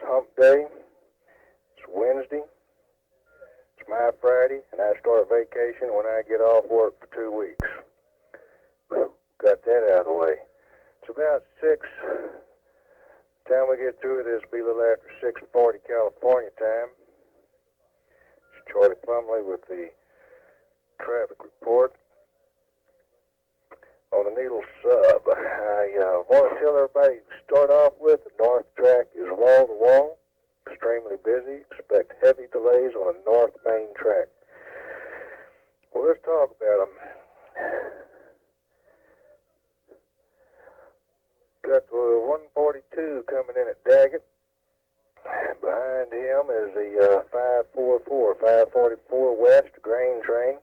hump day. It's Wednesday. It's my Friday, and I start vacation when I get off work for 2 weeks. Got that out of the way. It's about 6. Time we get through this, be a little after 6:40 California time. It's Charlie Plumley with the traffic report. On the Needles sub, I want to tell everybody to start off with the north track is wall to wall, extremely busy. Expect heavy delays on the north main track. Well, let's talk about them. Got the 142 coming in at Daggett. Behind him is the 544 West grain train.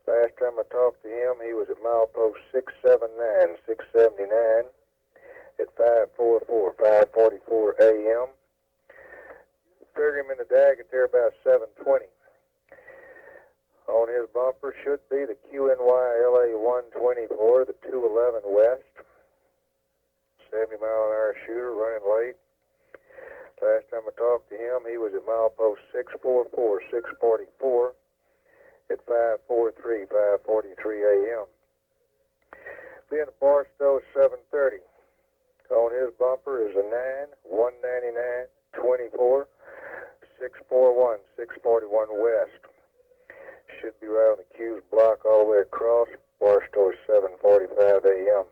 Last time I talked to him, he was at milepost 679 at 544 a.m. Figure him in the Daggett there about 7:20. On his bumper should be the QNY LA 124, the 211 West. 70-mile-an-hour shooter running late. Last time I talked to him, he was at milepost 644 at 543 a.m. Being at Barstow 7:30. On his bumper is a 9, 199, 24, 641 West. Should be right on the Q's block all the way across. Barstow 7:45 a.m.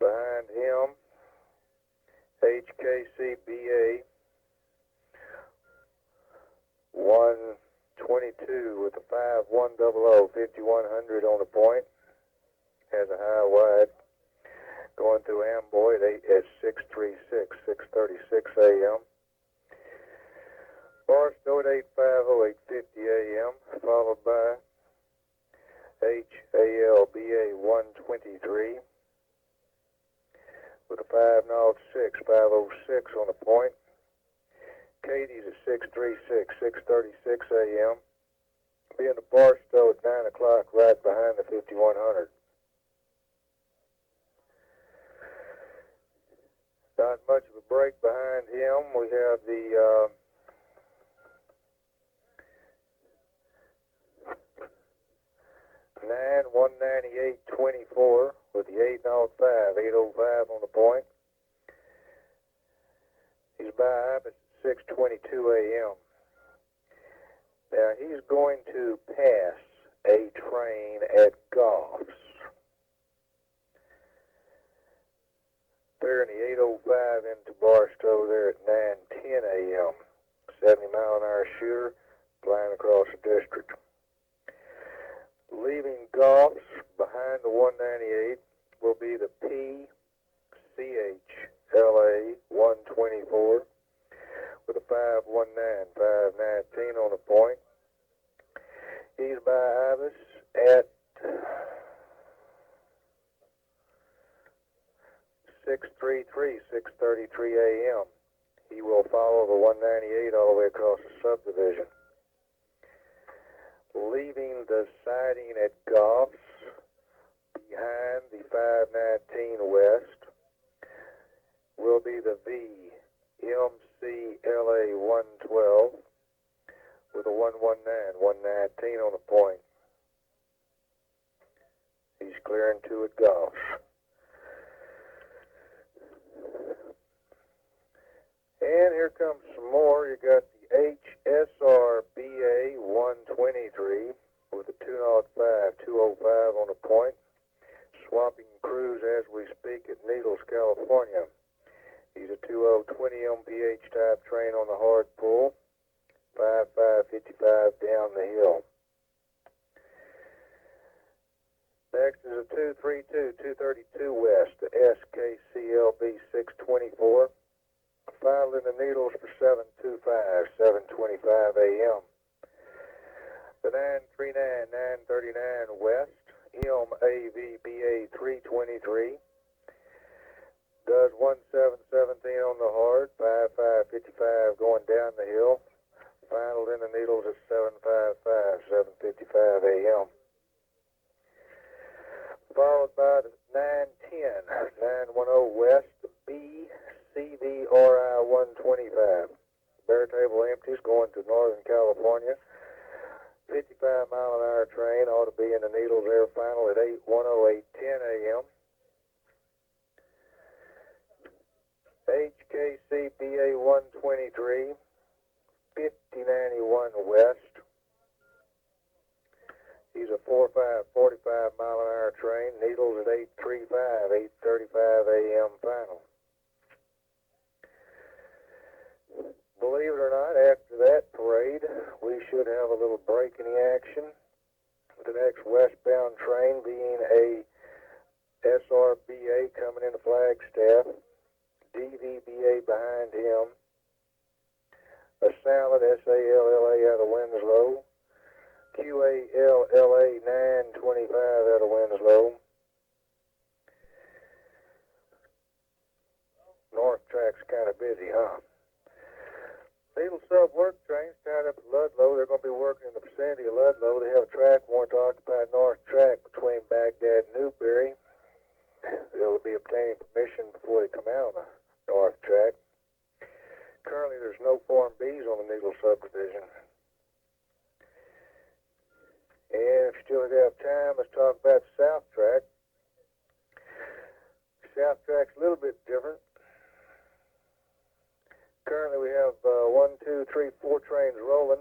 Behind him, HKCBA 122 with a 5100, 5100 on the point. Has a high wide going through Amboy at 636 a.m. Barstow at 850, 850 a.m. Followed by HALBA 123 with a 506 on the point. Katie's at 636 a.m. Being at Barstow at 9 o'clock, right behind the 5100. Not much of a break behind him. We have the 198-24 with the 805 on the point. He's by Ibis at 6:22 a.m. Now he's going to pass a train at Goffs. They're in the 805 into Barstow there at 9:10 a.m. 70-mile-an-hour shooter flying across the district. Leaving Goffs behind the 198 will be the PCHLA 124 with a 519 on the point. He's by Ibis at 6:33 a.m. He will follow the 198 all the way across the subdivision. Leaving the siding at Goffs behind the 519 West will be the VMCLA 112 with a 119 on the point. He's clearing to at Goffs. And here comes some more. You got the HSRBA 123 with a 205 on the point. Swapping crews as we speak at Needles, California. He's a 2020 MPH type train on the hard pull. 5555 down the hill. Next is a 232 West, the SKCLB 624. Filed in the Needles for 725 a.m. The 939 West, MAVBA 323. Does 1717 on the hard, 5555 going down the hill. Final in the Needles at 755 a.m. Followed by the 910 West, BCVRI 125. Bare table empties going to Northern California. 55-mile-an-hour train ought to be in the Needles Air Final at 8:10 a.m. HKC BA 123, 5091 West. He's a 45-mile-an-hour train. Needles at 8:35 a.m. final. Believe it or not, after that parade, we should have a little break in the action, with the next westbound train being a SRBA coming into Flagstaff, DVBA behind him, a Salad SALLA out of Winslow, QALLA 925 out of Winslow, North Track's kind of busy, huh? Needle sub work trains tied up at Ludlow. They're going to be working in the vicinity of Ludlow. They have a track warrant to occupy North Track between Baghdad and Newberry. They'll be obtaining permission before they come out on the North Track. Currently, there's no Form Bs on the Needle subdivision. And if you still have time, let's talk about the South Track. South Track's a little bit different. Currently, we have 4 trains rolling.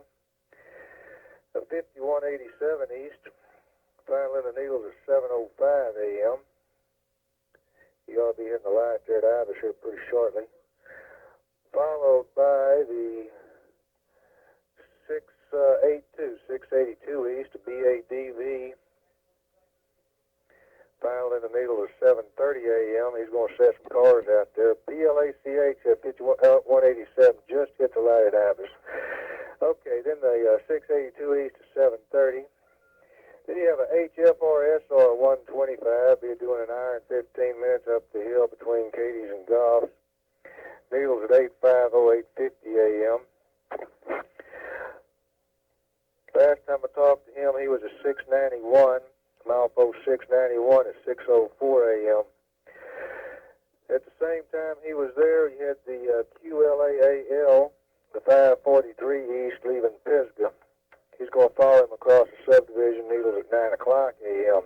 A 5187 east, final in the Needles at 7:05 a.m. You ought to be hitting the light there at Ibis here pretty shortly. Followed by the 682 east, BADV. Final in the Needles at 7:30 a.m. He's going to set some cars out there. PLACH at 187 just hit the light at Ibis. Okay, then the 682 east at 7:30. Then you have a HFRSR 125. Be doing an hour and 15 minutes up the hill between Katie's and Goffs. Needles at 8:50, 8:50 a.m. Last time I talked to him, he was a 691. Milepost 691 at 6:04 a.m. At the same time he was there, you had the QLAAL, the 543 east leaving Pisgah. He's going to follow him across the subdivision, Needles at 9:00 a.m.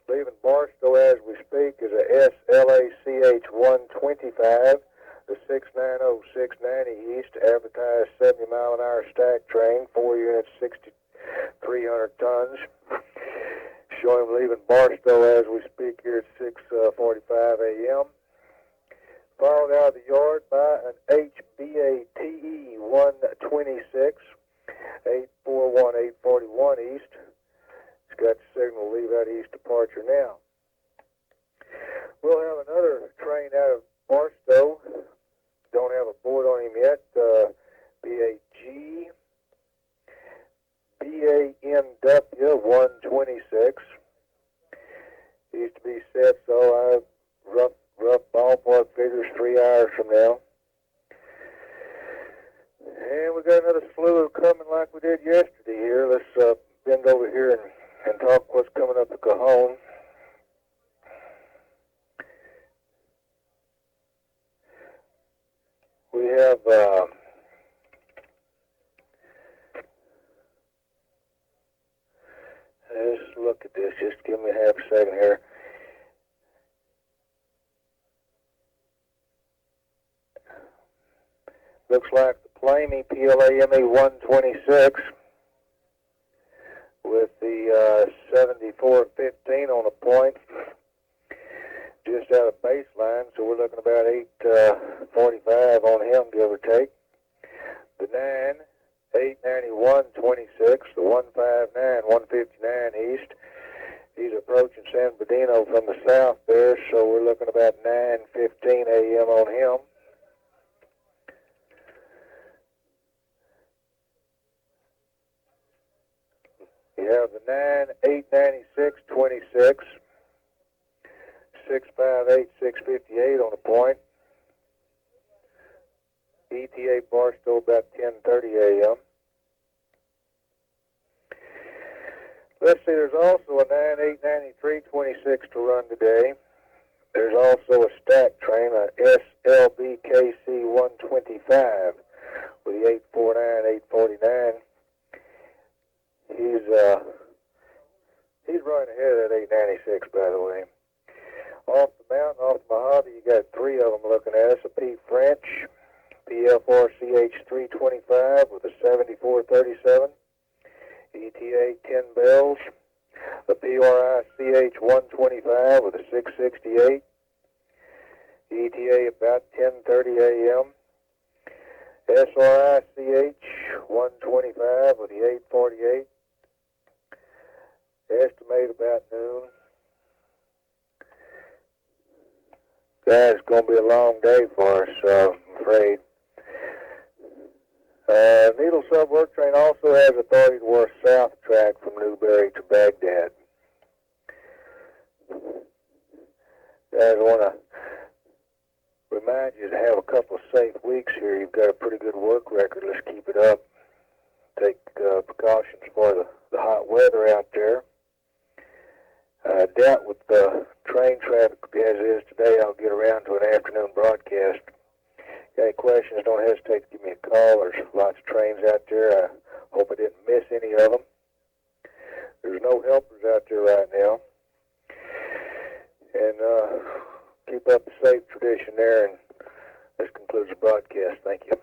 Leaving Barstow as we speak is a SLACH 125, the 690 690 east, advertised 70-mile-an-hour stack train, 4 units, 6,300 tons. Show him leaving Barstow as we speak here at 6:45 a.m. Followed out of the yard by an HBATE 126, 841, 841 east. It's got the signal leave out east departure now. We'll have another train out of Barstow. Don't have a board on him yet. BAG. BANW 126. Used to be set, so I rough ballpark figures 3 hours from now. And we got another slew coming like we did yesterday here. Let's bend over here and talk what's coming up to Cajon. We have let's look at this. Just give me half a second here. Looks like the Plamey PLAME 126 with the 7415 on a point just out of baseline, so we're looking about 845 on him, give or take. The 891 26, the 159 159 east. He's approaching San Bernardino from the south there, so we're looking about 9:15 a.m. on him. You have the 896 26, 658 658 on a point. ETA Barstow about 10:30 a.m. Let's see, there's also a 893 26 to run today. There's also a stack train, a SLBKC 125 with the 849, 849. He's running ahead of that 896, by the way. Off the mountain, off the Mojave, you got three of them looking at us. A P French, PFRCH 325 with a 7437, ETA 10 bells. The PRICH 125 with a 668, ETA about 10:30 a.m. SRICH 125 with the 848, estimate about noon. Guys, it's going to be a long day for us, I'm afraid. Needle Subwork Train also has authority to work south track from Newberry to Baghdad. Guys, I want to remind you to have a couple of safe weeks here. You've got a pretty good work record. Let's keep it up. Take precautions for the hot weather out there. I doubt with the train traffic as it is today, I'll get around to an afternoon broadcast. Got any questions, don't hesitate to give me a call. There's lots of trains out there. I hope I didn't miss any of them. There's no helpers out there right now. And keep up the safe tradition there, and this concludes the broadcast. Thank you.